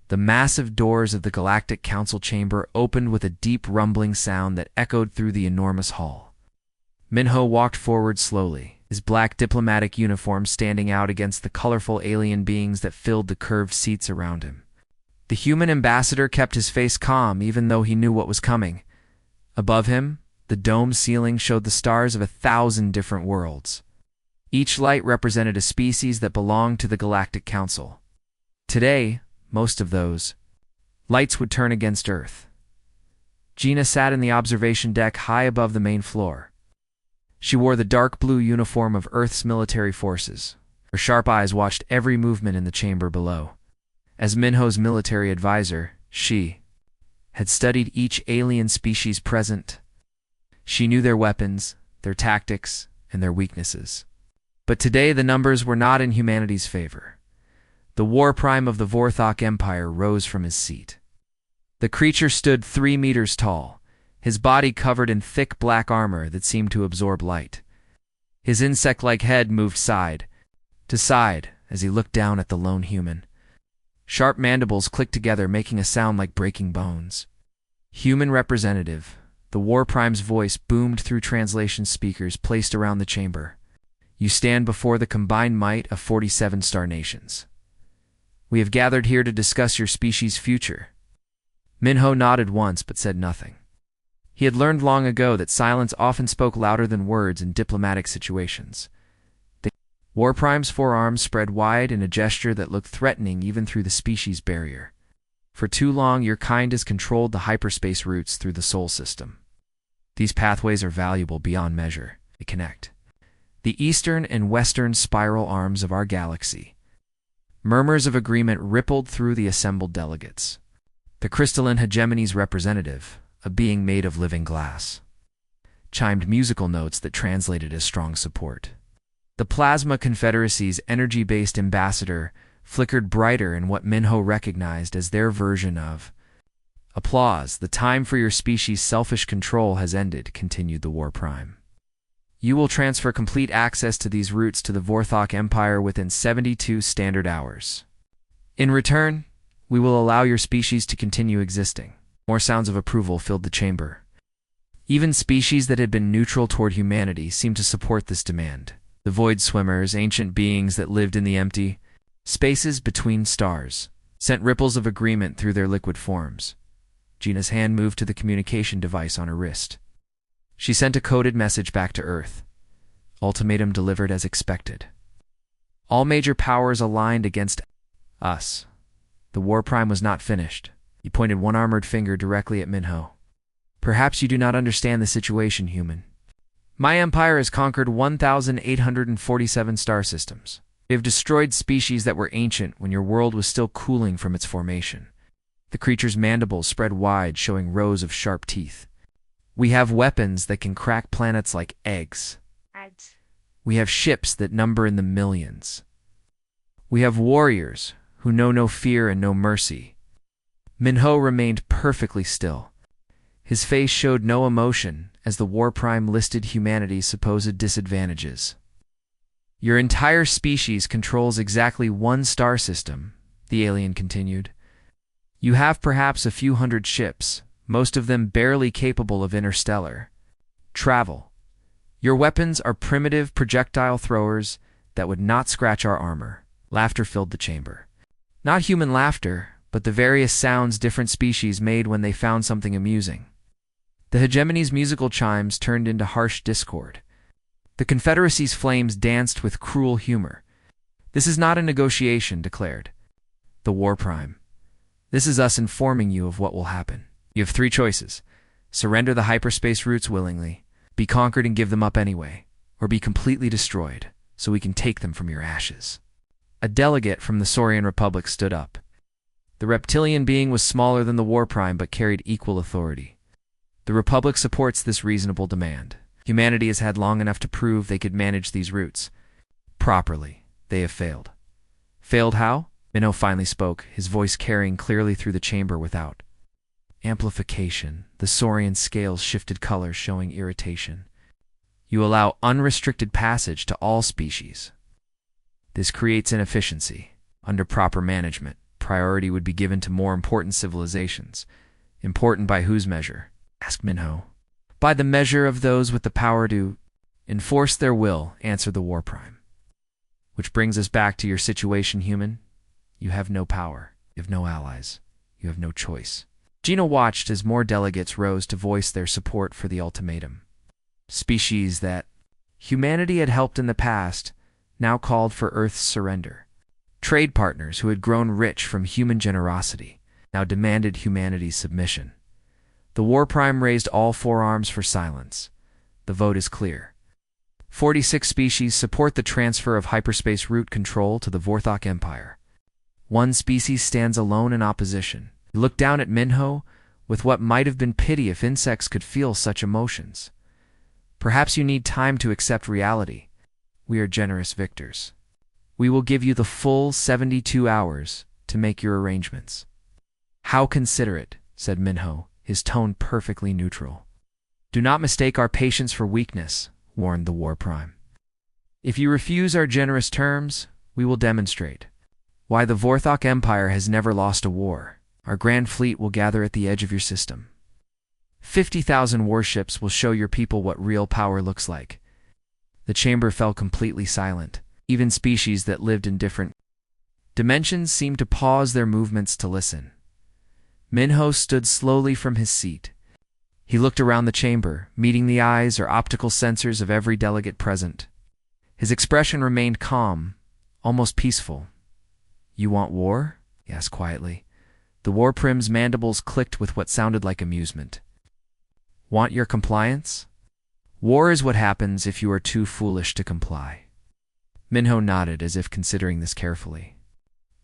The massive doors of the Galactic Council chamber opened with a deep rumbling sound that echoed through the enormous hall. Minho walked forward slowly, his black diplomatic uniform standing out against the colorful alien beings that filled the curved seats around him. The human ambassador kept his face calm even though he knew what was coming. Above him, the dome ceiling showed the stars of 1,000 different worlds. Each light represented a species that belonged to the Galactic Council. Today, most of those lights would turn against Earth. Gina sat in the observation deck high above the main floor. She wore the dark blue uniform of Earth's military forces. Her sharp eyes watched every movement in the chamber below. As Minho's military advisor, she had studied each alien species present. She knew their weapons, their tactics, and their weaknesses. But today the numbers were not in humanity's favor. The war prime of the Vorthok Empire rose from his seat. The creature stood 3 meters tall, his body covered in thick black armor that seemed to absorb light. His insect-like head moved side to side as he looked down at the lone human. Sharp mandibles clicked together, making a sound like breaking bones. Human representative, the war prime's voice boomed through translation speakers placed around the chamber. You stand before the combined might of 47 star nations. We have gathered here to discuss your species' future. Minho nodded once but said nothing. He had learned long ago that silence often spoke louder than words in diplomatic situations. The war prime's forearms spread wide in a gesture that looked threatening even through the species barrier. For too long, your kind has controlled the hyperspace routes through the Sol system. These pathways are valuable beyond measure. They connect the eastern and western spiral arms of our galaxy. Murmurs of agreement rippled through the assembled delegates. The crystalline hegemony's representative, a being made of living glass, chimed musical notes that translated as strong support. The Plasma Confederacy's energy-based ambassador flickered brighter in what Minho recognized as their version of applause. The time for your species' selfish control has ended, continued the War Prime. You will transfer complete access to these routes to the Vorthok Empire within 72 standard hours. In return, we will allow your species to continue existing. More sounds of approval filled the chamber. Even species that had been neutral toward humanity seemed to support this demand. The void swimmers, ancient beings that lived in the empty spaces between stars, sent ripples of agreement through their liquid forms. Gina's hand moved to the communication device on her wrist. She sent a coded message back to Earth. Ultimatum delivered as expected. All major powers aligned against us. The War Prime was not finished. He pointed one armored finger directly at Minho. Perhaps you do not understand the situation, human. My empire has conquered 1,847 star systems. We have destroyed species that were ancient when your world was still cooling from its formation. The creature's mandibles spread wide, showing rows of sharp teeth. We have weapons that can crack planets like eggs. We have ships that number in the millions. We have warriors who know no fear and no mercy. Minho remained perfectly still. His face showed no emotion as the War Prime listed humanity's supposed disadvantages. Your entire species controls exactly one star system, the alien continued. You have perhaps a few hundred ships, most of them barely capable of interstellar travel. Your weapons are primitive projectile throwers that would not scratch our armor. Laughter filled the chamber. Not human laughter, but the various sounds different species made when they found something amusing. The hegemony's musical chimes turned into harsh discord. The Confederacy's flames danced with cruel humor. This is not a negotiation, declared the War Prime. This is us informing you of what will happen. You have 3 choices. Surrender the hyperspace routes willingly, be conquered and give them up anyway, or be completely destroyed so we can take them from your ashes. A delegate from the Saurian Republic stood up. The reptilian being was smaller than the War Prime but carried equal authority. The Republic supports this reasonable demand. Humanity has had long enough to prove they could manage these routes properly. They have failed. Failed how? Minho finally spoke, his voice carrying clearly through the chamber without. Amplification. The Saurian scales shifted colors, showing irritation. You allow unrestricted passage to all species. This creates inefficiency. Under proper management, priority would be given to more important civilizations. Important by whose measure? Asked Minho. By the measure of those with the power to enforce their will, answered the War Prime. Which brings us back to your situation, human. You have no power. You have no allies. You have no choice. Gina watched as more delegates rose to voice their support for the ultimatum. Species that humanity had helped in the past now called for Earth's surrender. Trade partners who had grown rich from human generosity now demanded humanity's submission. The War Prime raised all four arms for silence. The vote is clear. 46 species support the transfer of hyperspace route control to the Vorthok Empire. One species stands alone in opposition. He looked down at Minho with what might have been pity if insects could feel such emotions. Perhaps you need time to accept reality. We are generous victors. We will give you the full 72 hours to make your arrangements. How considerate, said Minho, his tone perfectly neutral. Do not mistake our patience for weakness, warned the War Prime. If you refuse our generous terms, we will demonstrate why the Vorthok Empire has never lost a war. Our grand fleet will gather at the edge of your system. 50,000 warships will show your people what real power looks like. The chamber fell completely silent. Even species that lived in different dimensions seemed to pause their movements to listen. Minho stood slowly from his seat. He looked around the chamber, meeting the eyes or optical sensors of every delegate present. His expression remained calm, almost peaceful. You want war? He asked quietly. The War Prime's mandibles clicked with what sounded like amusement. Want your compliance? War is what happens if you are too foolish to comply. Minho nodded as if considering this carefully.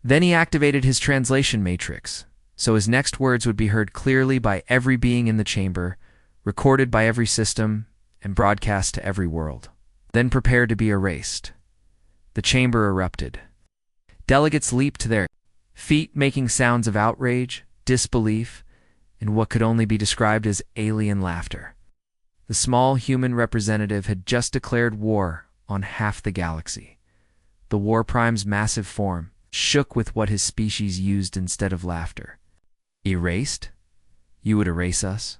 Then he activated his translation matrix, so his next words would be heard clearly by every being in the chamber, recorded by every system, and broadcast to every world. Then prepared to be erased. The chamber erupted. Delegates leaped to their feet, making sounds of outrage, disbelief, and what could only be described as alien laughter. The small human representative had just declared war on half the galaxy. The War Prime's massive form shook with what his species used instead of laughter. Erased? You would erase us?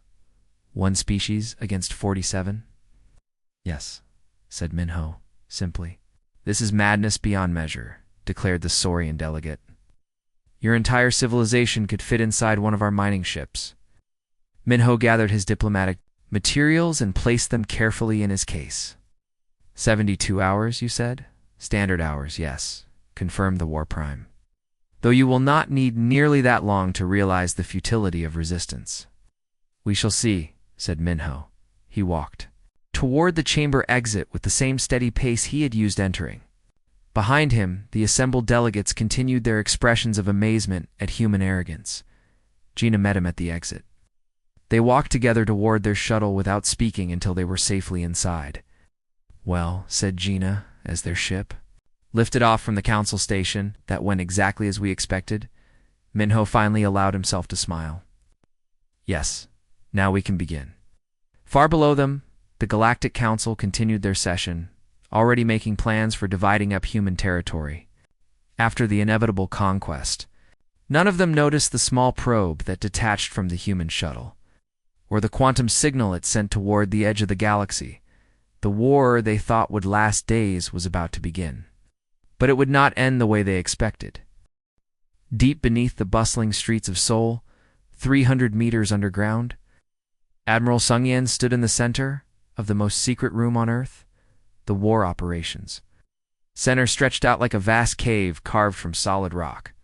One species against 47? Yes, said Minho, simply. This is madness beyond measure, declared the Saurian delegate. Your entire civilization could fit inside one of our mining ships. Minho gathered his diplomatic materials and placed them carefully in his case. 72 hours, you said? Standard hours, yes, confirmed the War Prime. Though you will not need nearly that long to realize the futility of resistance. We shall see, said Minho. He walked toward the chamber exit with the same steady pace he had used entering. Behind him, the assembled delegates continued their expressions of amazement at human arrogance. Gina met him at the exit. They walked together toward their shuttle without speaking until they were safely inside. Well, said Gina, as their ship lifted off from the council station that went exactly as we expected, Minho finally allowed himself to smile. Yes, now we can begin. Far below them, the Galactic Council continued their session, already making plans for dividing up human territory. After the inevitable conquest, none of them noticed the small probe that detached from the human shuttle, or the quantum signal it sent toward the edge of the galaxy. The war they thought would last days was about to begin. But it would not end the way they expected. Deep beneath the bustling streets of Seoul, 300 meters underground, Admiral Sungyan stood in the center of the most secret room on Earth, the war operations. Center stretched out like a vast cave carved from solid rock.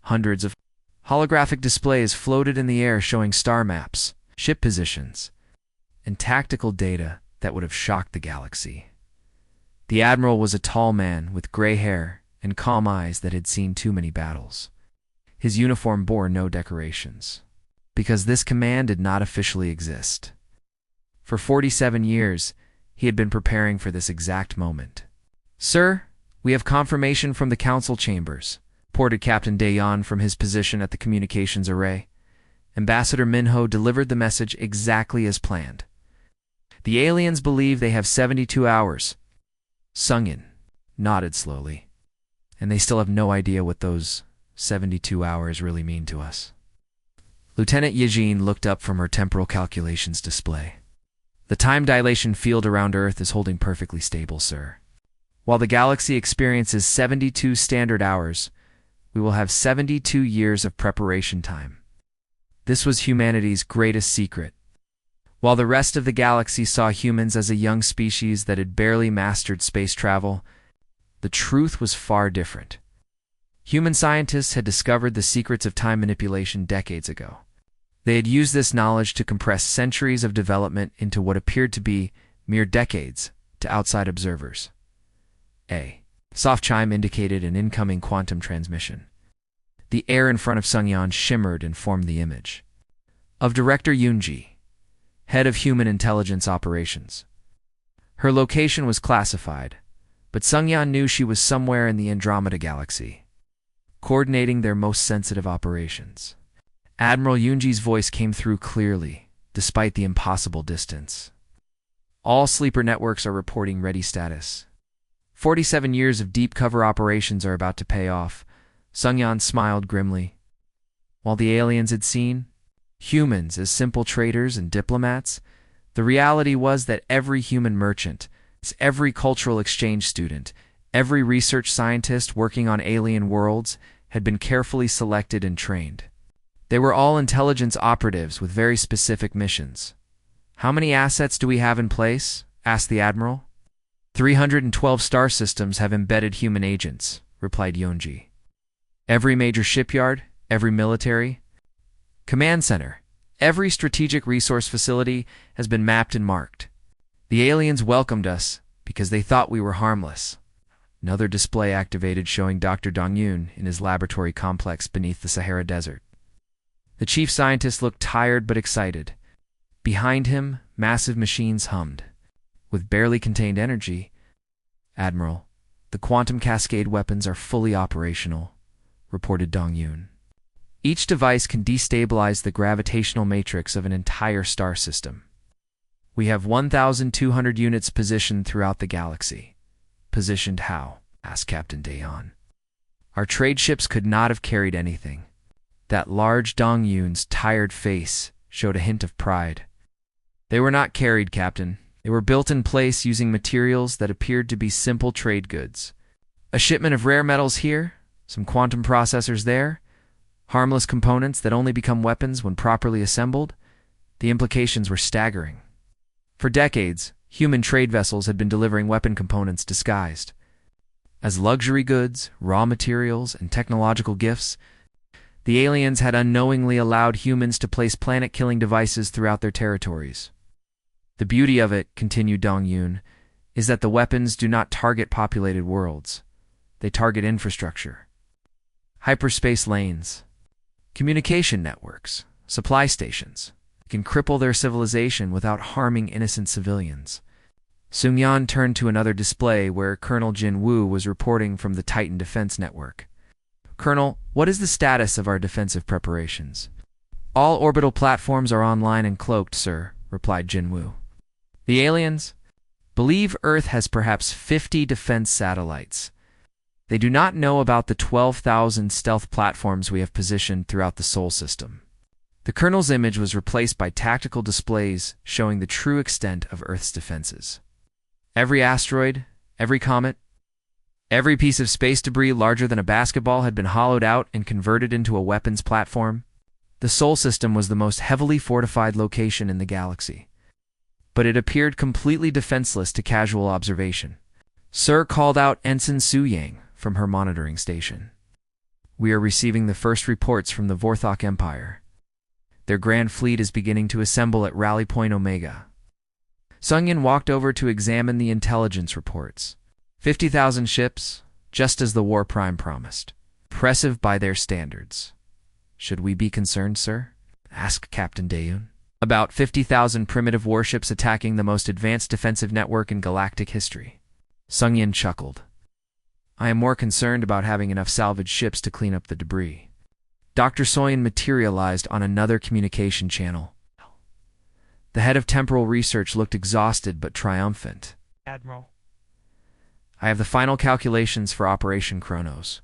Hundreds of holographic displays floated in the air showing star maps, ship positions, and tactical data that would have shocked the galaxy. The Admiral was a tall man with gray hair and calm eyes that had seen too many battles. His uniform bore no decorations, because this command did not officially exist. For 47 years, he had been preparing for this exact moment. Sir, we have confirmation from the council chambers, reported Captain Dayon from his position at the communications array. Ambassador Minho delivered the message exactly as planned. The aliens believe they have 72 hours. Sungin nodded slowly. And they still have no idea what those 72 hours really mean to us? Lieutenant Yijin looked up from her temporal calculations display. The time dilation field around Earth is holding perfectly stable, sir. While the galaxy experiences 72 standard hours, we will have 72 years of preparation time. This was humanity's greatest secret. While the rest of the galaxy saw humans as a young species that had barely mastered space travel, the truth was far different. Human scientists had discovered the secrets of time manipulation decades ago. They had used this knowledge to compress centuries of development into what appeared to be mere decades to outside observers. A soft chime indicated an incoming quantum transmission. The air in front of Sungyan shimmered and formed the image of Director Yunji, head of Human Intelligence Operations. Her location was classified, but Sungyan knew she was somewhere in the Andromeda Galaxy, coordinating their most sensitive operations. Admiral Yunji's voice came through clearly, despite the impossible distance. All sleeper networks are reporting ready status. 47 years of deep cover operations are about to pay off. Sungyan smiled grimly. While the aliens had seen humans as simple traders and diplomats, the reality was that every human merchant, every cultural exchange student, every research scientist working on alien worlds had been carefully selected and trained. They were all intelligence operatives with very specific missions. "How many assets do we have in place?" asked the Admiral. 312 star systems have embedded human agents, replied Yonji. Every major shipyard, every military command center, every strategic resource facility has been mapped and marked. The aliens welcomed us because they thought we were harmless. Another display activated showing Dr. Dongyun in his laboratory complex beneath the Sahara Desert. The chief scientist looked tired but excited. Behind him, massive machines hummed. With barely contained energy, "Admiral, the quantum cascade weapons are fully operational," reported Dongyun. "Each device can destabilize the gravitational matrix of an entire star system. We have 1,200 units positioned throughout the galaxy." "Positioned how?" asked Captain Dayon. "Our trade ships could not have carried anything." That large Dongyun's tired face showed a hint of pride. "They were not carried, Captain. They were built in place using materials that appeared to be simple trade goods. A shipment of rare metals here, some quantum processors there, harmless components that only become weapons when properly assembled." The implications were staggering. For decades, human trade vessels had been delivering weapon components disguised as luxury goods, raw materials, and technological gifts. The aliens had unknowingly allowed humans to place planet-killing devices throughout their territories. "The beauty of it," continued Dongyun, "is that the weapons do not target populated worlds. They target infrastructure. Hyperspace lanes, communication networks, supply stations. They can cripple their civilization without harming innocent civilians." Sungyan turned to another display where Colonel Jin Woo was reporting from the Titan Defense Network. "Colonel, what is the status of our defensive preparations?" "All orbital platforms are online and cloaked, sir," replied Jin Woo. "The aliens believe Earth has perhaps 50 defense satellites. They do not know about the 12,000 stealth platforms we have positioned throughout the Sol system." The Colonel's image was replaced by tactical displays showing the true extent of Earth's defenses. Every asteroid, every comet, every piece of space debris larger than a basketball had been hollowed out and converted into a weapons platform. The Sol system was the most heavily fortified location in the galaxy, but it appeared completely defenseless to casual observation. "Sir," called out Ensign Su Yang from her monitoring station. "We are receiving the first reports from the Vorthok Empire. Their grand fleet is beginning to assemble at Rally Point Omega." Sungyan walked over to examine the intelligence reports. 50,000 ships, just as the War Prime promised. Impressive by their standards. "Should we be concerned, sir?" asked Captain Dayon. "About 50,000 primitive warships attacking the most advanced defensive network in galactic history." Sungyan chuckled. "I am more concerned about having enough salvage ships to clean up the debris." Dr. Soyan materialized on another communication channel. The head of temporal research looked exhausted but triumphant. "Admiral, "I have the final calculations for Operation Kronos."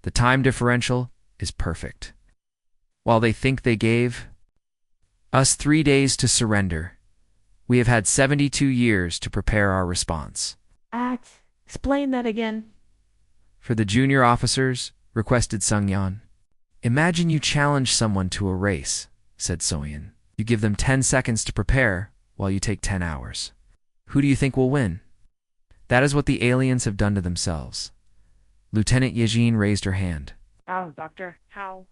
The time differential is perfect. While they think they gave us 3 days to surrender, we have had 72 years to prepare our response. Explain that again. For the junior officers, requested Sungyeon. Imagine you challenge someone to a race, said Soyeon. You give them 10 seconds to prepare, while you take 10 hours. Who do you think will win? That is what the aliens have done to themselves. Lieutenant Yejin raised her hand. Oh, Doctor, how?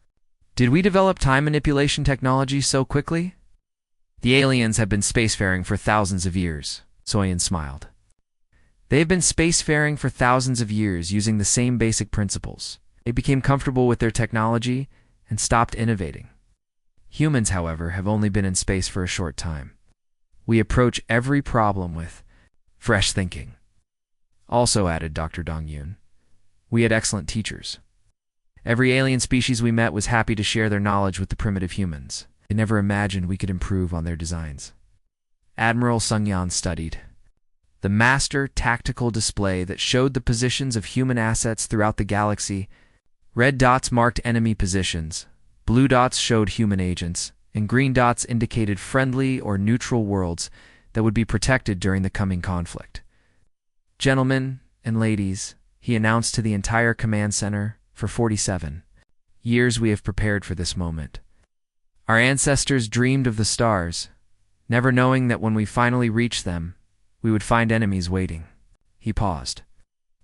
Did we develop time manipulation technology so quickly? The aliens have been spacefaring for thousands of years, Soyeon smiled. They have been spacefaring for thousands of years using the same basic principles. They became comfortable with their technology and stopped innovating. Humans, however, have only been in space for a short time. We approach every problem with fresh thinking. Also, added Dr. Dong-yoon, we had excellent teachers. Every alien species we met was happy to share their knowledge with the primitive humans. They never imagined we could improve on their designs. Admiral Sungyeon studied the master tactical display that showed the positions of human assets throughout the galaxy. Red dots marked enemy positions, blue dots showed human agents, and green dots indicated friendly or neutral worlds that would be protected during the coming conflict. Gentlemen and ladies, he announced to the entire command center, for 47 years we have prepared for this moment. Our ancestors dreamed of the stars, never knowing that when we finally reached them, we would find enemies waiting. He paused,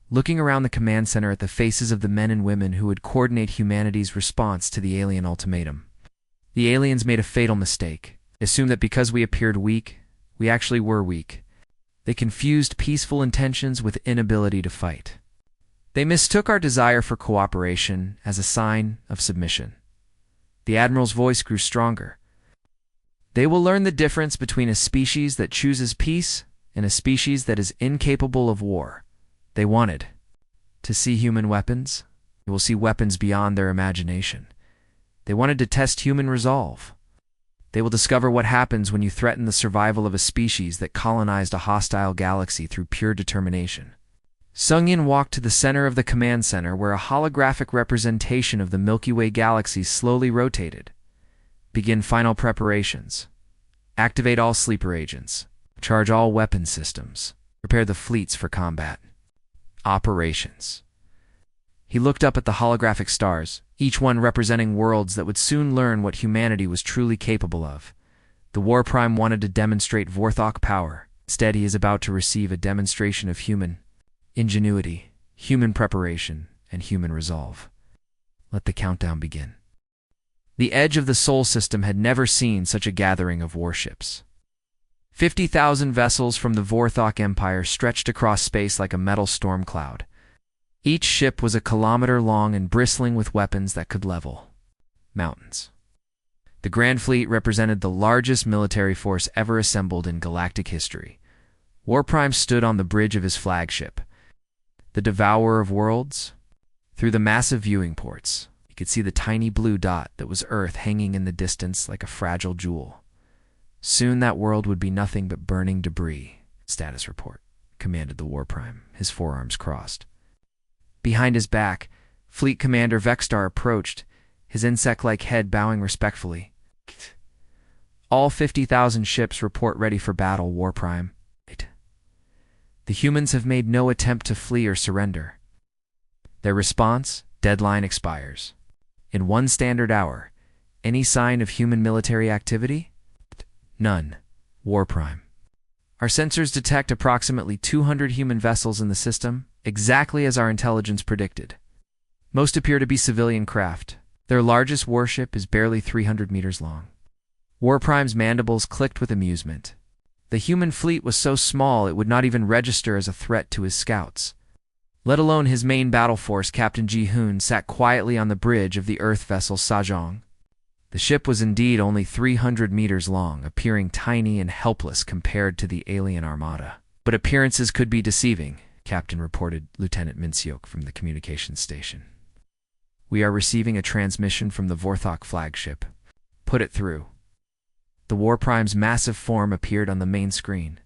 looking around the command center at the faces of the men and women who would coordinate humanity's response to the alien ultimatum. The aliens made a fatal mistake. They assumed that because we appeared weak, we actually were weak. They confused peaceful intentions with inability to fight. They mistook our desire for cooperation as a sign of submission. The Admiral's voice grew stronger. They will learn the difference between a species that chooses peace and a species that is incapable of war. They wanted to see human weapons. They will see weapons beyond their imagination. They wanted to test human resolve. They will discover what happens when you threaten the survival of a species that colonized a hostile galaxy through pure determination. Sungyeon walked to the center of the command center where a holographic representation of the Milky Way galaxy slowly rotated. Begin final preparations. Activate all sleeper agents. Charge all weapon systems. Prepare the fleets for combat. Operations. He looked up at the holographic stars, each one representing worlds that would soon learn what humanity was truly capable of. The War Prime wanted to demonstrate Vorthok power. Instead, he is about to receive a demonstration of human ingenuity, human preparation, and human resolve. Let the countdown begin. The edge of the Sol system had never seen such a gathering of warships. 50,000 vessels from the Vorthok Empire stretched across space like a metal storm cloud. Each ship was a kilometer long and bristling with weapons that could level mountains. The Grand Fleet represented the largest military force ever assembled in galactic history. War Prime stood on the bridge of his flagship, the Devourer of Worlds. Through the massive viewing ports, he could see the tiny blue dot that was Earth hanging in the distance like a fragile jewel. Soon that world would be nothing but burning debris. Status report, commanded the War Prime, his forearms crossed. Behind his back, Fleet Commander Vexstar approached, his insect-like head bowing respectfully. All 50,000 ships report ready for battle, War Prime. The humans have made no attempt to flee or surrender. Their response, deadline expires. In 1 standard hour, any sign of human military activity? None. War Prime. Our sensors detect approximately 200 human vessels in the system, exactly as our intelligence predicted. Most appear to be civilian craft. Their largest warship is barely 300 meters long. War Prime's mandibles clicked with amusement. The human fleet was so small it would not even register as a threat to his scouts. Let alone his main battle force, Captain Ji-hoon sat quietly on the bridge of the Earth vessel Sajong. The ship was indeed only 300 meters long, appearing tiny and helpless compared to the alien armada. But appearances could be deceiving, Captain reported Lieutenant Minseok from the communications station. We are receiving a transmission from the Vorthok flagship. Put it through. The War Prime's massive form appeared on the main screen.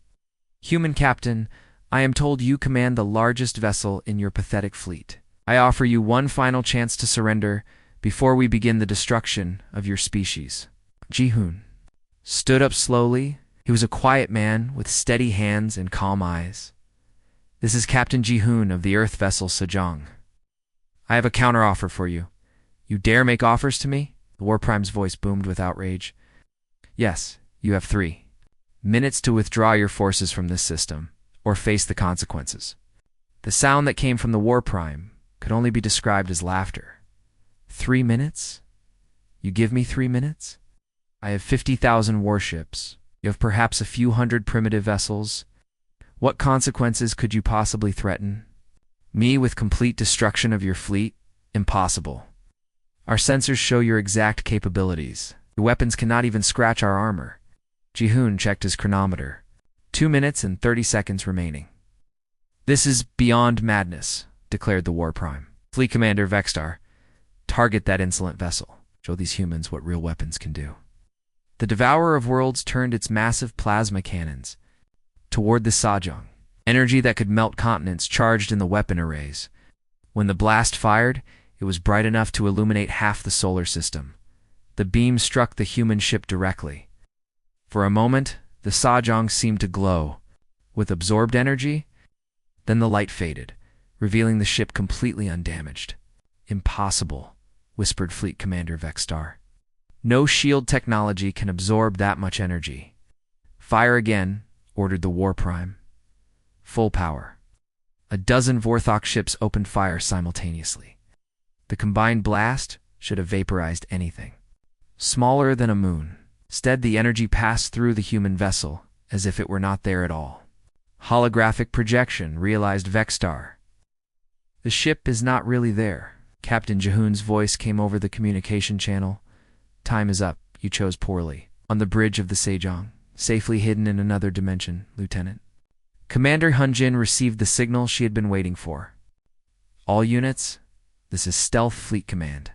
Human Captain, I am told you command the largest vessel in your pathetic fleet. I offer you one final chance to surrender before we begin the destruction of your species. Ji-hoon stood up slowly. He was a quiet man with steady hands and calm eyes. This is Captain Ji-hoon of the Earth vessel Sejong. I have a counteroffer for you. You dare make offers to me? The War Prime's voice boomed with outrage. Yes, you have 3 minutes to withdraw your forces from this system, or face the consequences. The sound that came from the War Prime could only be described as laughter. 3 minutes? You give me 3 minutes? I have 50,000 warships. You have perhaps a few hundred primitive vessels. What consequences could you possibly threaten? Me with complete destruction of your fleet? Impossible. Our sensors show your exact capabilities. Your weapons cannot even scratch our armor. Ji-hoon checked his chronometer. 2 minutes and 30 seconds remaining. This is beyond madness, declared the War Prime. Fleet Commander Vextar, target that insolent vessel. Show these humans what real weapons can do. The Devourer of Worlds turned its massive plasma cannons toward the Sejong. Energy that could melt continents charged in the weapon arrays. When the blast fired, it was bright enough to illuminate half the solar system. The beam struck the human ship directly. For a moment, the Sejong seemed to glow with absorbed energy. Then the light faded, revealing the ship completely undamaged. Impossible, whispered Fleet Commander Vextar. No shield technology can absorb that much energy. Fire again, ordered the War Prime. Full power. A dozen Vorthok ships opened fire simultaneously. The combined blast should have vaporized anything. Smaller than a moon. Instead, the energy passed through the human vessel as if it were not there at all. Holographic projection, realized Vextar. The ship is not really there. Captain Ji-hoon's voice came over the communication channel. Time is up. You chose poorly. On the bridge of the Sejong, safely hidden in another dimension, Lieutenant. Commander Hunjin received the signal she had been waiting for. All units, this is Stealth Fleet Command.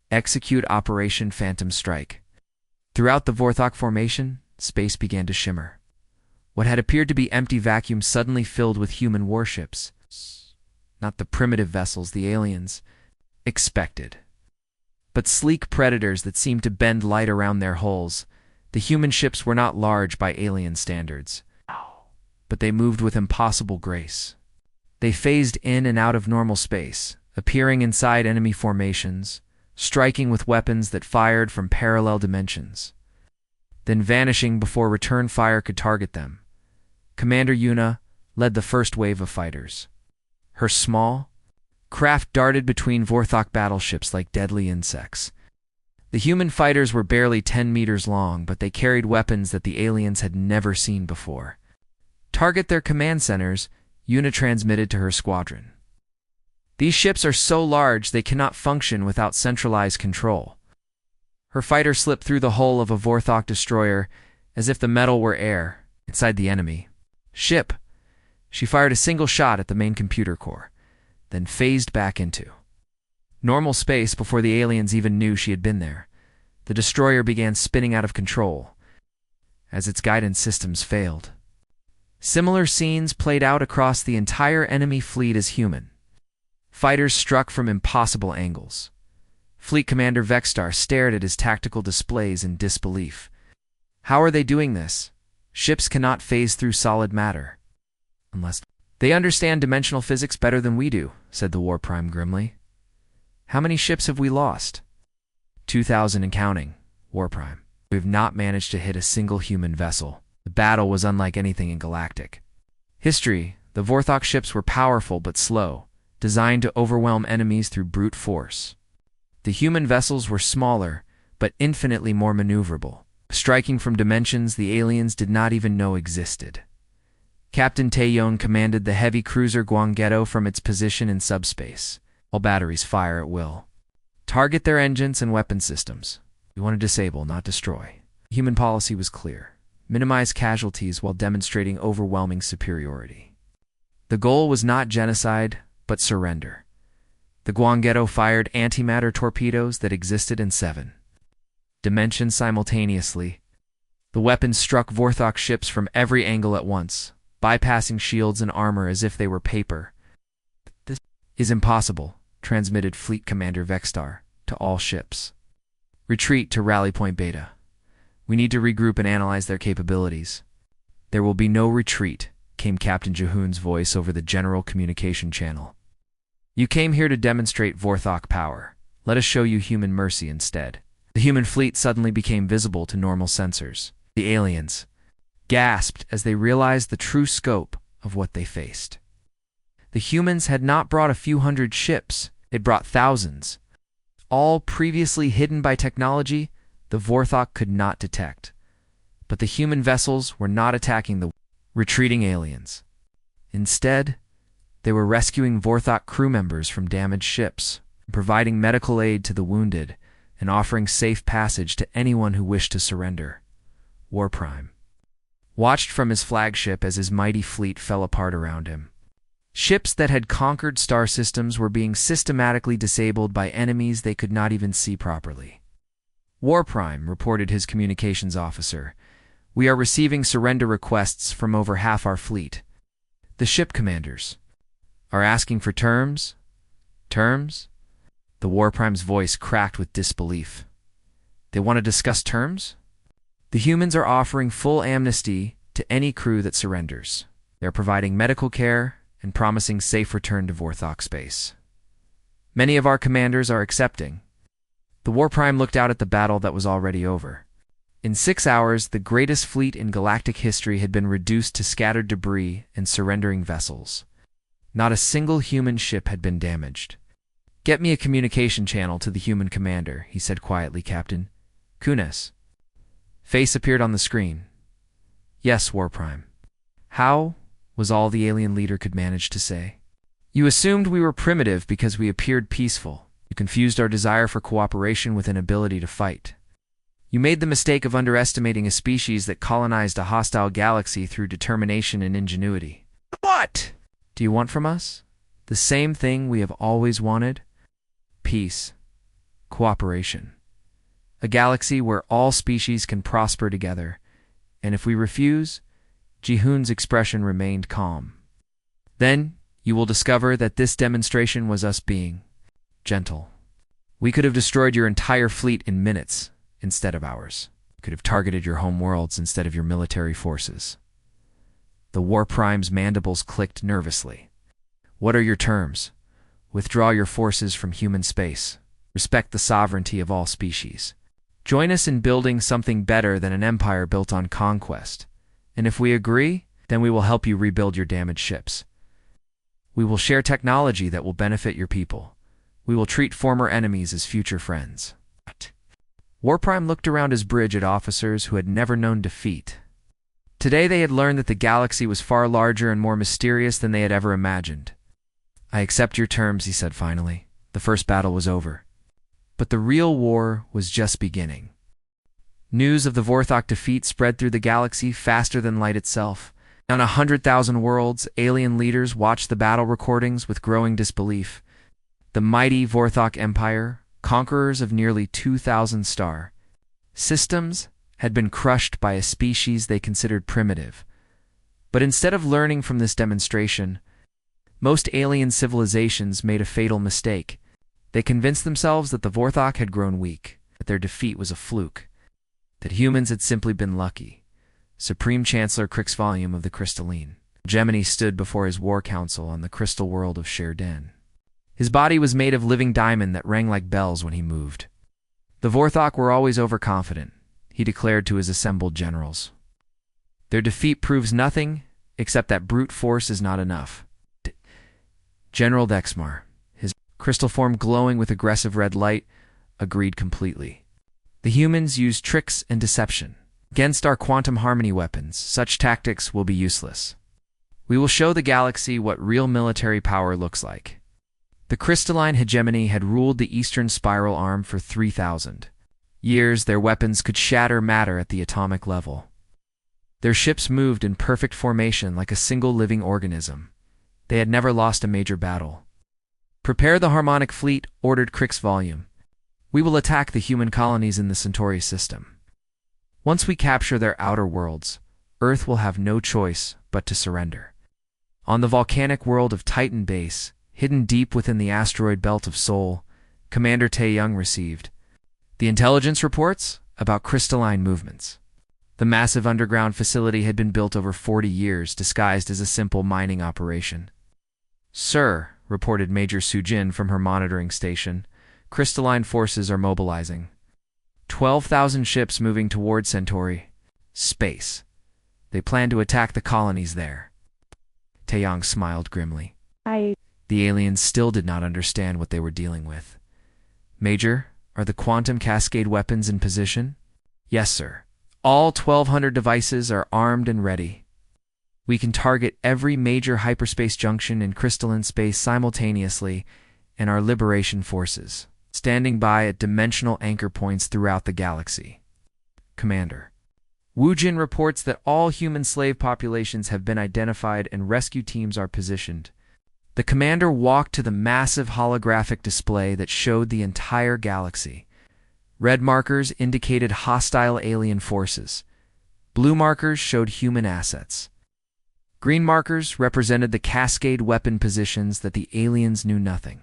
Execute Operation Phantom Strike. Throughout the Vorthok formation, space began to shimmer. What had appeared to be empty vacuum suddenly filled with human warships. Not the primitive vessels the aliens expected, but sleek predators that seemed to bend light around their hulls. The human ships were not large by alien standards, but they moved with impossible grace. They phased in and out of normal space, appearing inside enemy formations, striking with weapons that fired from parallel dimensions, then vanishing before return fire could target them. Commander Yuna led the first wave of fighters. Her small craft darted between Vorthok battleships like deadly insects. The human fighters were barely 10 meters long, but they carried weapons that the aliens had never seen before. Target their command centers, Yuna transmitted to her squadron. These ships are so large they cannot function without centralized control. Her fighter slipped through the hull of a Vorthok destroyer as if the metal were air inside the enemy ship. She fired a single shot at the main computer core, then phased back into normal space before the aliens even knew she had been there. The destroyer began spinning out of control as its guidance systems failed. Similar scenes played out across the entire enemy fleet as human fighters struck from impossible angles. Fleet Commander Vextar stared at his tactical displays in disbelief. How are they doing this? Ships cannot phase through solid matter. Unless they understand dimensional physics better than we do, said the War Prime grimly. How many ships have we lost? 2,000 and counting, War Prime. We have not managed to hit a single human vessel. The battle was unlike anything in Galactic history. The Vorthok ships were powerful but slow, designed to overwhelm enemies through brute force. The human vessels were smaller, but infinitely more maneuverable, striking from dimensions the aliens did not even know existed. Captain Taeyeon commanded the heavy cruiser Gwanggaeto from its position in subspace. All batteries fire at will. Target their engines and weapon systems. We want to disable, not destroy. Human policy was clear. Minimize casualties while demonstrating overwhelming superiority. The goal was not genocide, but surrender. The Gwanggaeto fired antimatter torpedoes that existed in 7 dimensions simultaneously. The weapons struck Vorthok ships from every angle at once, bypassing shields and armor as if they were paper. This is impossible, transmitted Fleet Commander Vextar to all ships. Retreat to Rally Point Beta. We need to regroup and analyze their capabilities. There will be no retreat, came Captain Jehoon's voice over the general communication channel. You came here to demonstrate Vorthok power. Let us show you human mercy instead. The human fleet suddenly became visible to normal sensors. The aliens gasped as they realized the true scope of what they faced. The humans had not brought a few hundred ships, they'd brought thousands. All previously hidden by technology, the Vorthok could not detect. But the human vessels were not attacking the retreating aliens. Instead, they were rescuing Vorthok crew members from damaged ships, providing medical aid to the wounded, and offering safe passage to anyone who wished to surrender. Warprime watched from his flagship as his mighty fleet fell apart around him. Ships that had conquered star systems were being systematically disabled by enemies they could not even see properly. Warprime reported his communications officer. We are receiving surrender requests from over half our fleet. The ship commanders are asking for terms? Terms? The Warprime's voice cracked with disbelief. They want to discuss terms? The humans are offering full amnesty to any crew that surrenders. They're providing medical care and promising safe return to Vorthok space. Many of our commanders are accepting. The Warprime looked out at the battle that was already over. In 6 hours, the greatest fleet in galactic history had been reduced to scattered debris and surrendering vessels. Not a single human ship had been damaged. Get me a communication channel to the human commander, he said quietly, Captain. Kunis. Face appeared on the screen. Yes, Warprime. How? Was all the alien leader could manage to say. You assumed we were primitive because we appeared peaceful. You confused our desire for cooperation with an ability to fight. You made the mistake of underestimating a species that colonized a hostile galaxy through determination and ingenuity. What do you want from us? The same thing we have always wanted? Peace. Cooperation. A galaxy where all species can prosper together. And if we refuse, Jehoon's expression remained calm. Then you will discover that this demonstration was us being gentle. We could have destroyed your entire fleet in minutes instead of hours. We could have targeted your home worlds instead of your military forces. The Warprime's mandibles clicked nervously. What are your terms? Withdraw your forces from human space. Respect the sovereignty of all species. Join us in building something better than an empire built on conquest. And if we agree, then we will help you rebuild your damaged ships. We will share technology that will benefit your people. We will treat former enemies as future friends. Warprime looked around his bridge at officers who had never known defeat. Today they had learned that the galaxy was far larger and more mysterious than they had ever imagined. I accept your terms, he said finally. The first battle was over. But the real war was just beginning. News of the Vorthok defeat spread through the galaxy faster than light itself. On 100,000 worlds, alien leaders watched the battle recordings with growing disbelief. The mighty Vorthok Empire, conquerors of nearly 2,000 star systems, had been crushed by a species they considered primitive. But instead of learning from this demonstration, most alien civilizations made a fatal mistake. They convinced themselves that the Vorthok had grown weak, that their defeat was a fluke, that humans had simply been lucky. Supreme Chancellor Crixvalium of the Crystalline Gemini stood before his war council on the crystal world of Sherden. His body was made of living diamond that rang like bells when he moved. The Vorthok were always overconfident, he declared to his assembled generals. Their defeat proves nothing except that brute force is not enough. General Dexmar, his crystal form glowing with aggressive red light, agreed completely. The humans use tricks and deception. Against our quantum harmony weapons, such tactics will be useless. We will show the galaxy what real military power looks like. The crystalline hegemony had ruled the eastern spiral arm for 3,000 years. Their weapons could shatter matter at the atomic level. Their ships moved in perfect formation like a single living organism. They had never lost a major battle. Prepare the harmonic fleet, ordered Crixvalium. We will attack the human colonies in the Centauri system. Once we capture their outer worlds, Earth will have no choice but to surrender. On the volcanic world of Titan Base, hidden deep within the asteroid belt of Sol, Commander Tae-young received the intelligence reports about crystalline movements. The massive underground facility had been built over 40 years, disguised as a simple mining operation. "Sir," reported Major Sujin from her monitoring station, "crystalline forces are mobilizing. 12,000 ships moving toward Centauri. Space. They plan to attack the colonies there." Taeyong smiled grimly. The aliens still did not understand what they were dealing with. "Major, are the quantum cascade weapons in position?" "Yes, sir. All 1,200 devices are armed and ready. We can target every major hyperspace junction in crystalline space simultaneously, and our liberation forces standing by at dimensional anchor points throughout the galaxy." "Commander, Wu Jin reports that all human slave populations have been identified and rescue teams are positioned." The commander walked to the massive holographic display that showed the entire galaxy. Red markers indicated hostile alien forces. Blue markers showed human assets. Green markers represented the cascade weapon positions that the aliens knew nothing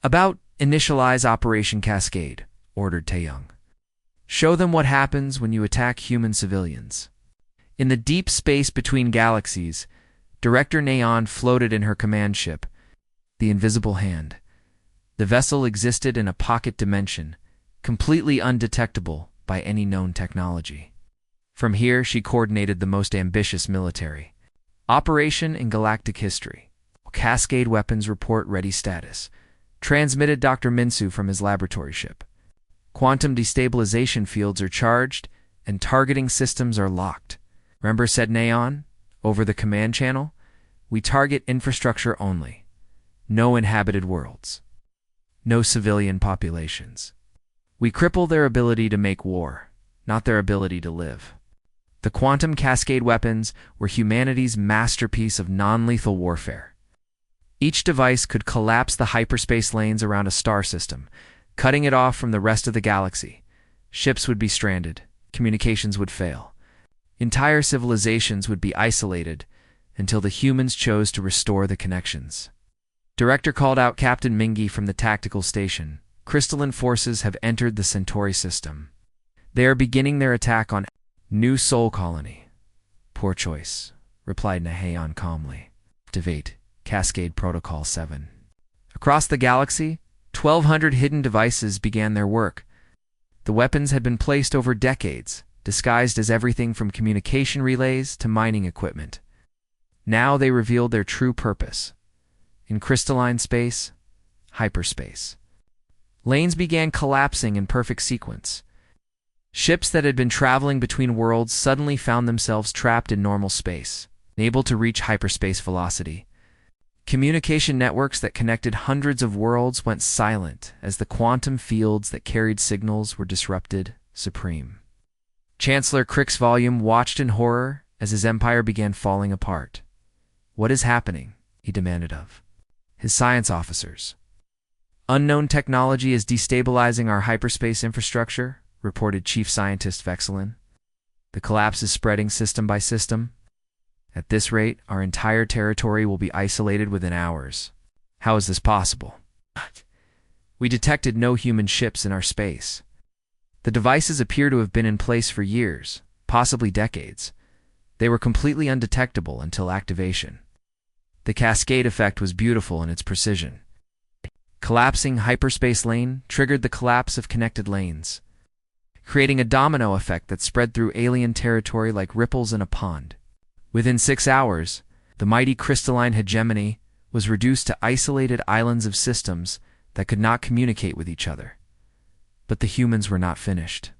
about. "Initialize Operation Cascade," ordered Taeyong. "Show them what happens when you attack human civilians." In the deep space between galaxies, Director Neon floated in her command ship, the Invisible Hand. The vessel existed in a pocket dimension, completely undetectable by any known technology. From here, she coordinated the most ambitious military operation in galactic history. Cascade weapons report ready status. Transmitted Dr. Minsu from his laboratory ship. Quantum destabilization fields are charged, and targeting systems are locked. "Remember," said Neon, over the command channel, "we target infrastructure only. No inhabited worlds. No civilian populations. We cripple their ability to make war, not their ability to live." The quantum cascade weapons were humanity's masterpiece of non-lethal warfare. Each device could collapse the hyperspace lanes around a star system, cutting it off from the rest of the galaxy. Ships would be stranded, communications would fail. Entire civilizations would be isolated until the humans chose to restore the connections. Director called out Captain Mingi from the tactical station. "Crystalline forces have entered the Centauri system. They are beginning their attack on New Sol Colony." "Poor choice," replied Naheon calmly. "Activate Cascade Protocol 7. Across the galaxy, 1,200 hidden devices began their work. The weapons had been placed over decades, disguised as everything from communication relays to mining equipment. Now they revealed their true purpose. In crystalline space, hyperspace. Lanes began collapsing in perfect sequence. Ships that had been traveling between worlds suddenly found themselves trapped in normal space, unable to reach hyperspace velocity. Communication networks that connected hundreds of worlds went silent as the quantum fields that carried signals were disrupted supreme. Chancellor Krixvolume watched in horror as his empire began falling apart. "What is happening?" he demanded of his science officers. "Unknown technology is destabilizing our hyperspace infrastructure," reported Chief Scientist Vexelin. "The collapse is spreading system by system. At this rate, our entire territory will be isolated within hours." "How is this possible?" "We detected no human ships in our space. The devices appear to have been in place for years, possibly decades. They were completely undetectable until activation. The cascade effect was beautiful in its precision. Collapsing hyperspace lane triggered the collapse of connected lanes, creating a domino effect that spread through alien territory like ripples in a pond. Within 6 hours, the mighty crystalline hegemony was reduced to isolated islands of systems that could not communicate with each other. But the humans were not finished.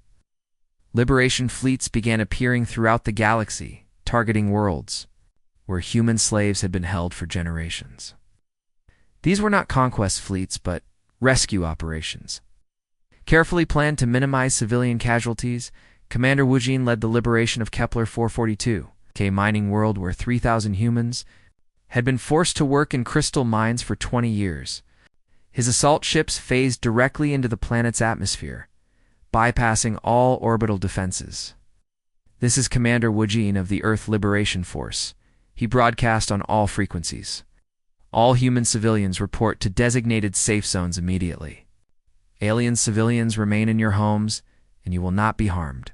Liberation fleets began appearing throughout the galaxy, targeting worlds where human slaves had been held for generations. These were not conquest fleets, but rescue operations. Carefully planned to minimize civilian casualties, Commander Wujin led the liberation of Kepler 442, a mining world where 3,000 humans had been forced to work in crystal mines for 20 years. His assault ships phased directly into the planet's atmosphere, bypassing all orbital defenses. "This is Commander Wujin of the Earth Liberation Force." He broadcast on all frequencies. All human civilians report to designated safe zones immediately. Alien civilians remain in your homes, and you will not be harmed.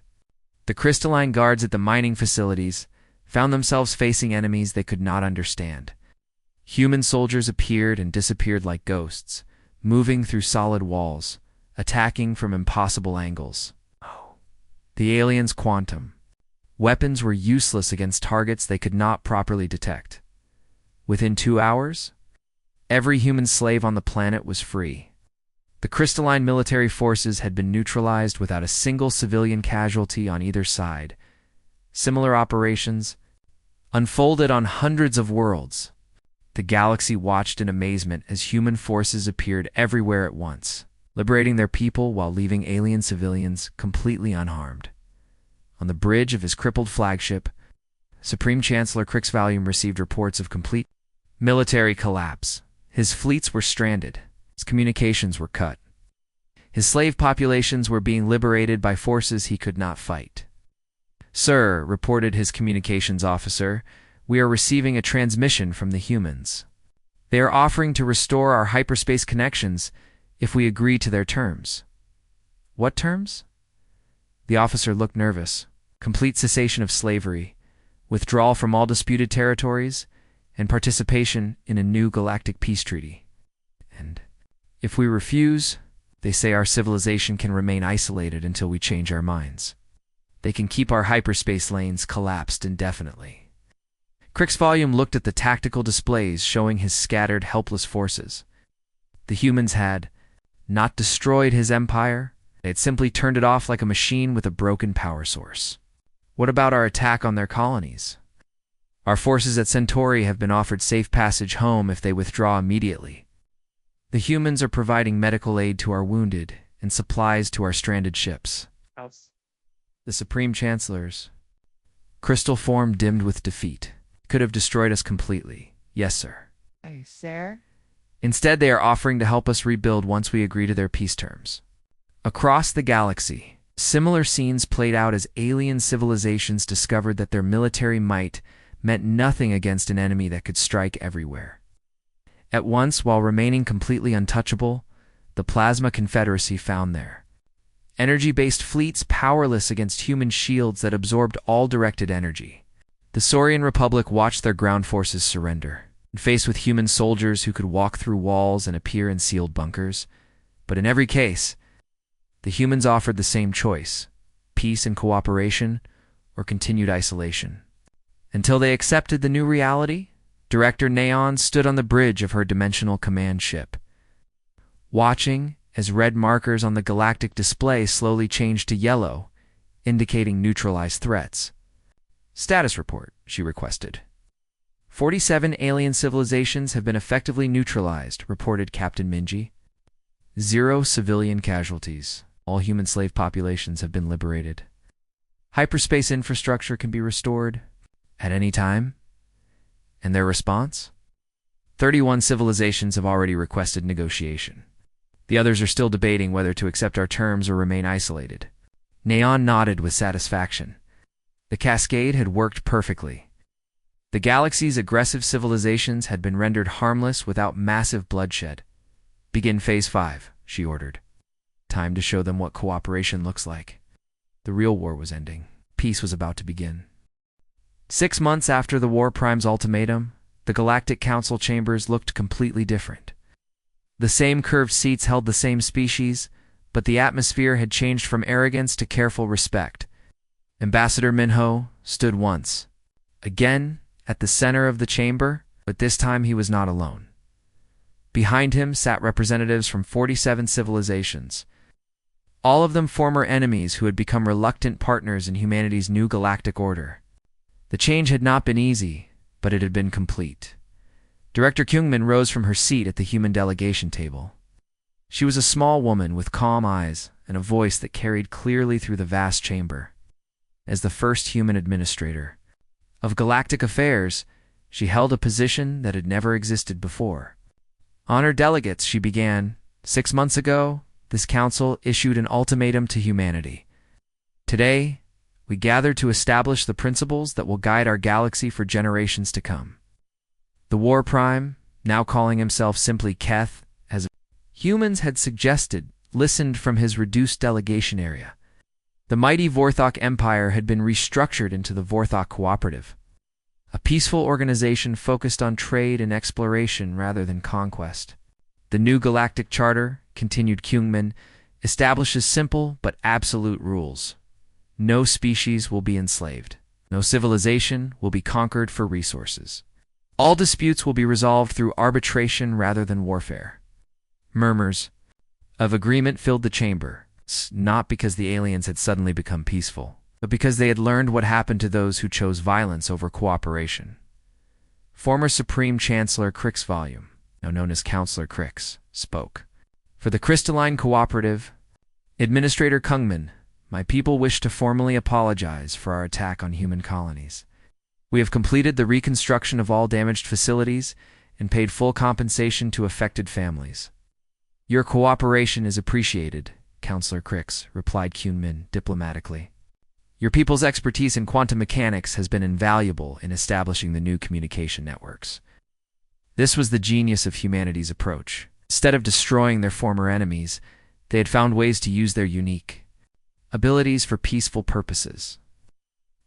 The crystalline guards at the mining facilities found themselves facing enemies they could not understand. Human soldiers appeared and disappeared like ghosts, moving through solid walls, attacking from impossible angles. The aliens' quantum. Weapons were useless against targets they could not properly detect. Within 2 hours, every human slave on the planet was free. The crystalline military forces had been neutralized without a single civilian casualty on either side. Similar operations unfolded on hundreds of worlds. The galaxy watched in amazement as human forces appeared everywhere at once, liberating their people while leaving alien civilians completely unharmed. On the bridge of his crippled flagship, Supreme Chancellor Crixvalium received reports of complete military collapse. His fleets were stranded. His communications were cut. His slave populations were being liberated by forces he could not fight. "Sir," reported his communications officer, "we are receiving a transmission from the humans. They are offering to restore our hyperspace connections if we agree to their terms." "What terms?" The officer looked nervous. "Complete cessation of slavery, withdrawal from all disputed territories, and participation in a new galactic peace treaty. And if we refuse, they say our civilization can remain isolated until we change our minds. They can keep our hyperspace lanes collapsed indefinitely." Crixvalium looked at the tactical displays showing his scattered, helpless forces. The humans had not destroyed his empire. They had simply turned it off like a machine with a broken power source. "What about our attack on their colonies?" "Our forces at Centauri have been offered safe passage home if they withdraw immediately. The humans are providing medical aid to our wounded and supplies to our stranded ships." The Supreme Chancellor's crystal form dimmed with defeat. "Could have destroyed us completely. Yes, sir. Sir? Instead, they are offering to help us rebuild once we agree to their peace terms." Across the galaxy, similar scenes played out as alien civilizations discovered that their military might meant nothing against an enemy that could strike everywhere. At once, while remaining completely untouchable, the Plasma Confederacy found their energy-based fleets powerless against human shields that absorbed all directed energy. The Saurian Republic watched their ground forces surrender, faced with human soldiers who could walk through walls and appear in sealed bunkers. But in every case, the humans offered the same choice: peace and cooperation, or continued isolation. Until they accepted the new reality, Director Neon stood on the bridge of her dimensional command ship, watching as red markers on the galactic display slowly changed to yellow, indicating neutralized threats. "Status report," she requested. 47 alien civilizations have been effectively neutralized," reported Captain Minji. 0 civilian casualties. All human slave populations have been liberated. Hyperspace infrastructure can be restored at any time." And their response? 31 civilizations have already requested negotiation. The others are still debating whether to accept our terms or remain isolated. Neon nodded with satisfaction. The cascade had worked perfectly. The galaxy's aggressive civilizations had been rendered harmless without massive bloodshed. "Begin Phase 5, she ordered. Time to show them what cooperation looks like. The real war was ending. Peace was about to begin. 6 months after the War Prime's ultimatum, the Galactic Council chambers looked completely different. The same curved seats held the same species, but the atmosphere had changed from arrogance to careful respect. Ambassador Minho stood once again at the center of the chamber, but this time he was not alone. Behind him sat representatives from 47 civilizations, all of them former enemies who had become reluctant partners in humanity's new galactic order. The change had not been easy, but it had been complete. Director Kyungmin rose from her seat at the human delegation table. She was a small woman with calm eyes and a voice that carried clearly through the vast chamber. As the first human administrator of galactic affairs, she held a position that had never existed before. "Honored delegates," she began, "6 months ago, this council issued an ultimatum to humanity. Today, we gather to establish the principles that will guide our galaxy for generations to come. The War Prime now calling himself simply Keth, as humans had suggested, listened from his reduced delegation area. The mighty Vorthok Empire had been restructured into the Vorthok Cooperative, a peaceful organization focused on trade and exploration rather than conquest. The new Galactic Charter, continued Kyungmin, establishes simple but absolute rules. No species will be enslaved. No civilization will be conquered for resources. All disputes will be resolved through arbitration rather than warfare. Murmurs of agreement filled the chamber, not because the aliens had suddenly become peaceful, but because they had learned what happened to those who chose violence over cooperation. Former Supreme Chancellor Krixvolume, now known as Counselor Krix, spoke. For the Crystalline Cooperative, Administrator Kungmin, my people wish to formally apologize for our attack on human colonies. We have completed the reconstruction of all damaged facilities and paid full compensation to affected families. Your cooperation is appreciated, Counselor Krix, replied Kyunmin diplomatically. Your people's expertise in quantum mechanics has been invaluable in establishing the new communication networks. This was the genius of humanity's approach. Instead of destroying their former enemies, they had found ways to use their unique abilities for peaceful purposes.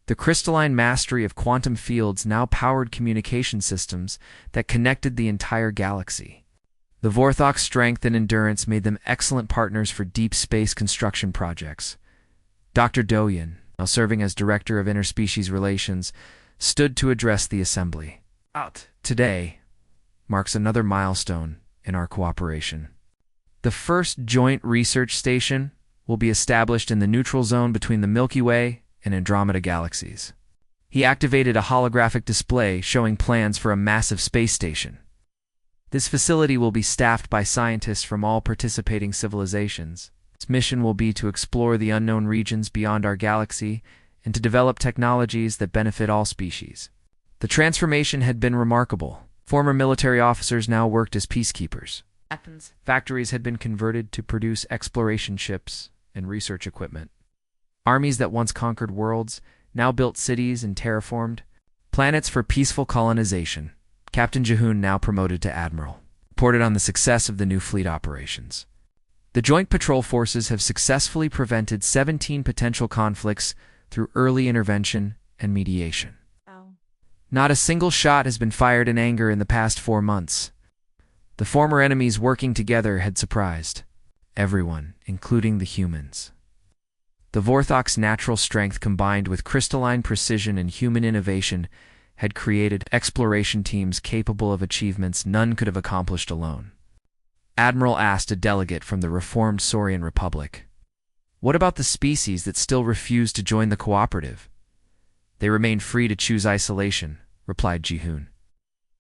The crystalline mastery of quantum fields now powered communication systems that connected the entire galaxy. The Vorthok's strength and endurance made them excellent partners for deep space construction projects. Dr. Doyen, now serving as Director of Interspecies Relations, stood to address the assembly. Today marks another milestone in our cooperation. The first joint research station will be established in the neutral zone between the Milky Way and Andromeda galaxies. He activated a holographic display showing plans for a massive space station. This facility will be staffed by scientists from all participating civilizations. Its mission will be to explore the unknown regions beyond our galaxy and to develop technologies that benefit all species. The transformation had been remarkable. Former military officers now worked as peacekeepers. Factories had been converted to produce exploration ships and research equipment. Armies that once conquered worlds now built cities and terraformed planets for peaceful colonization. Captain Jihoon, now promoted to admiral, reported on the success of the new fleet operations. The joint patrol forces have successfully prevented 17 potential conflicts through early intervention and mediation. Not a single shot has been fired in anger in the past 4 months. The former enemies working together had surprised everyone, including the humans. The Vorthok's natural strength combined with crystalline precision and human innovation had created exploration teams capable of achievements none could have accomplished alone. Admiral asked a delegate from the reformed Saurian Republic, "What about the species that still refuse to join the cooperative?" "They remain free to choose isolation," replied Jihoon.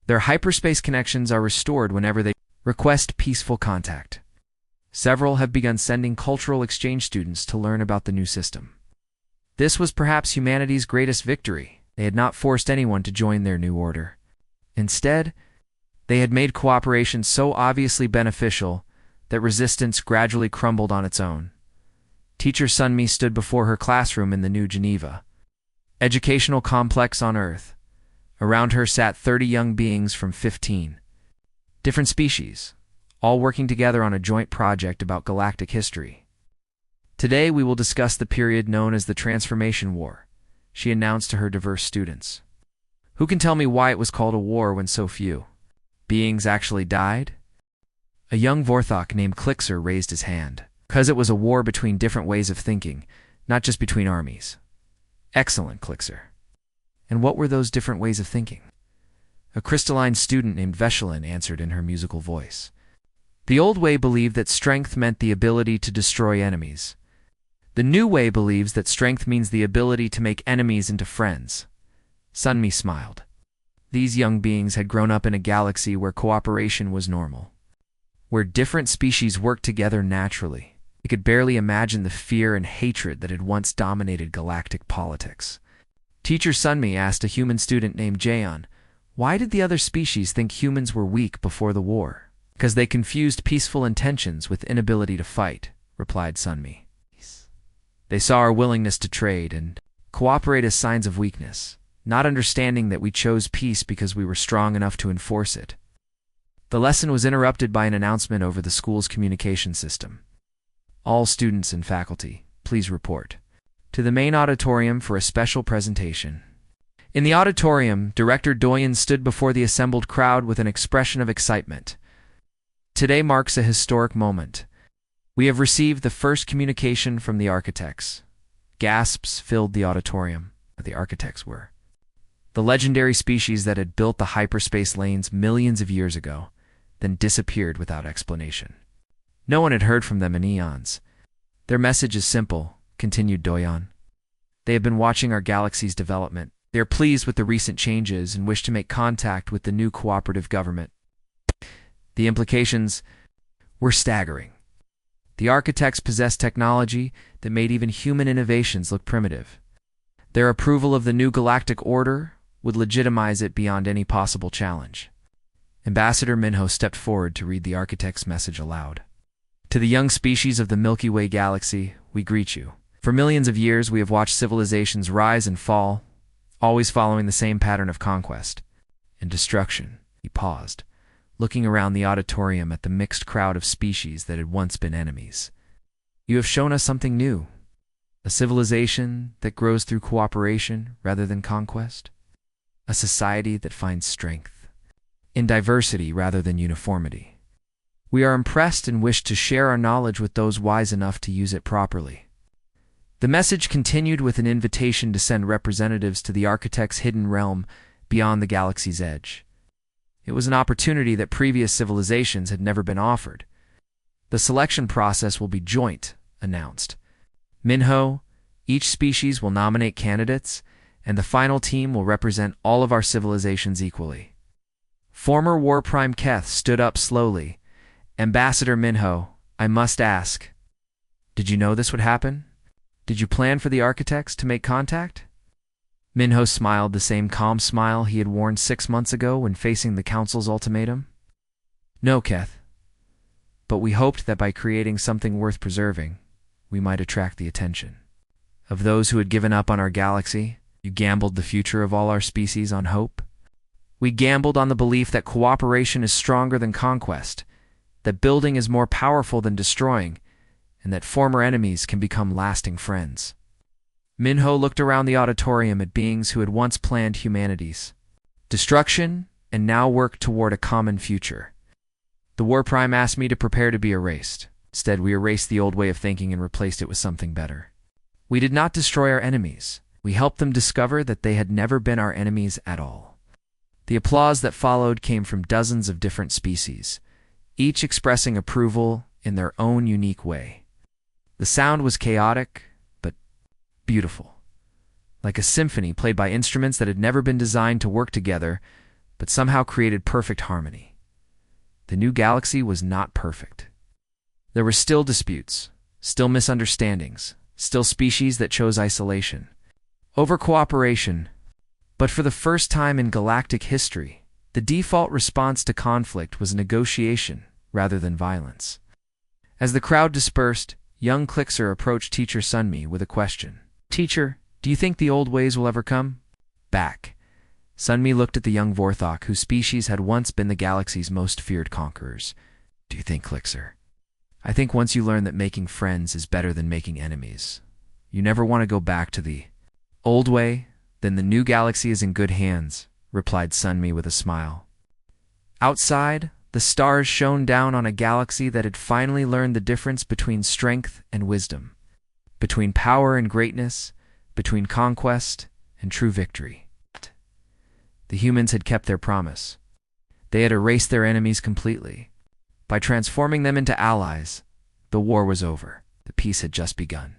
"Their hyperspace connections are restored whenever they request peaceful contact." Several have begun sending cultural exchange students to learn about the new system. This was perhaps humanity's greatest victory. They had not forced anyone to join their new order. Instead, they had made cooperation so obviously beneficial that resistance gradually crumbled on its own. Teacher Sunmi stood before her classroom in the New Geneva educational complex on Earth. Around her sat 30 young beings from 15 different species, all working together on a joint project about galactic history. "Today we will discuss the period known as the Transformation War," she announced to her diverse students. "Who can tell me why it was called a war when so few beings actually died?" A young Vorthok named Klixer raised his hand. "Because it was a war between different ways of thinking, not just between armies." "Excellent, Klixer. And what were those different ways of thinking?" A crystalline student named Veshelin answered in her musical voice. "The old way believed that strength meant the ability to destroy enemies. The new way believes that strength means the ability to make enemies into friends." Sunmi smiled. These young beings had grown up in a galaxy where cooperation was normal, where different species worked together naturally. They could barely imagine the fear and hatred that had once dominated galactic politics. Teacher Sunmi asked a human student named Jaeon, "Why did the other species think humans were weak before the war?" "Because they confused peaceful intentions with inability to fight," replied Sunmi. "They saw our willingness to trade and cooperate as signs of weakness, not understanding that we chose peace because we were strong enough to enforce it." The lesson was interrupted by an announcement over the school's communication system. All students and faculty, please report to the main auditorium for a special presentation. In the auditorium, Director Doyen stood before the assembled crowd with an expression of excitement. Today marks a historic moment. We have received the first communication from the architects. Gasps filled the auditorium. The architects were the legendary species that had built the hyperspace lanes millions of years ago, then disappeared without explanation. No one had heard from them in eons. Their message is simple, continued Doyen. They have been watching our galaxy's development. They are pleased with the recent changes and wish to make contact with the new cooperative government. The implications were staggering. The architects possessed technology that made even human innovations look primitive. Their approval of the new galactic order would legitimize it beyond any possible challenge. Ambassador Minho stepped forward to read the architect's message aloud. To the young species of the Milky Way galaxy, we greet you. For millions of years, we have watched civilizations rise and fall, always following the same pattern of conquest and destruction. He paused, looking around the auditorium at the mixed crowd of species that had once been enemies. You have shown us something new, a civilization that grows through cooperation rather than conquest, a society that finds strength in diversity rather than uniformity. We are impressed and wish to share our knowledge with those wise enough to use it properly. The message continued with an invitation to send representatives to the architect's hidden realm beyond the galaxy's edge. It was an opportunity that previous civilizations had never been offered. The selection process will be joint, announced. Minho, each species will nominate candidates, and the final team will represent all of our civilizations equally. Former War Prime Keth stood up slowly. Ambassador Minho, I must ask, did you know this would happen? Did you plan for the architects to make contact? Minho smiled the same calm smile he had worn 6 months ago when facing the Council's ultimatum. No, Keth. But we hoped that by creating something worth preserving, we might attract the attention of those who had given up on our galaxy. You gambled the future of all our species on hope. We gambled on the belief that cooperation is stronger than conquest, that building is more powerful than destroying, and that former enemies can become lasting friends. Minho looked around the auditorium at beings who had once planned humanity's destruction and now worked toward a common future. The War Prime asked me to prepare to be erased. Instead, we erased the old way of thinking and replaced it with something better. We did not destroy our enemies. We helped them discover that they had never been our enemies at all. The applause that followed came from dozens of different species, each expressing approval in their own unique way. The sound was chaotic, but beautiful, like a symphony played by instruments that had never been designed to work together, but somehow created perfect harmony. The new galaxy was not perfect. There were still disputes, still misunderstandings, still species that chose isolation over cooperation. But for the first time in galactic history, the default response to conflict was negotiation rather than violence. As the crowd dispersed, young Clixer approached Teacher Sunmi with a question. Teacher, do you think the old ways will ever come back? Sunmi looked at the young Vorthok, whose species had once been the galaxy's most feared conquerors. Do you think, Clixer? I think once you learn that making friends is better than making enemies, you never want to go back to the old way, then the new galaxy is in good hands, replied Sunmi with a smile. Outside, the stars shone down on a galaxy that had finally learned the difference between strength and wisdom, between power and greatness, between conquest and true victory. The humans had kept their promise. They had erased their enemies completely. By transforming them into allies, the war was over. The peace had just begun.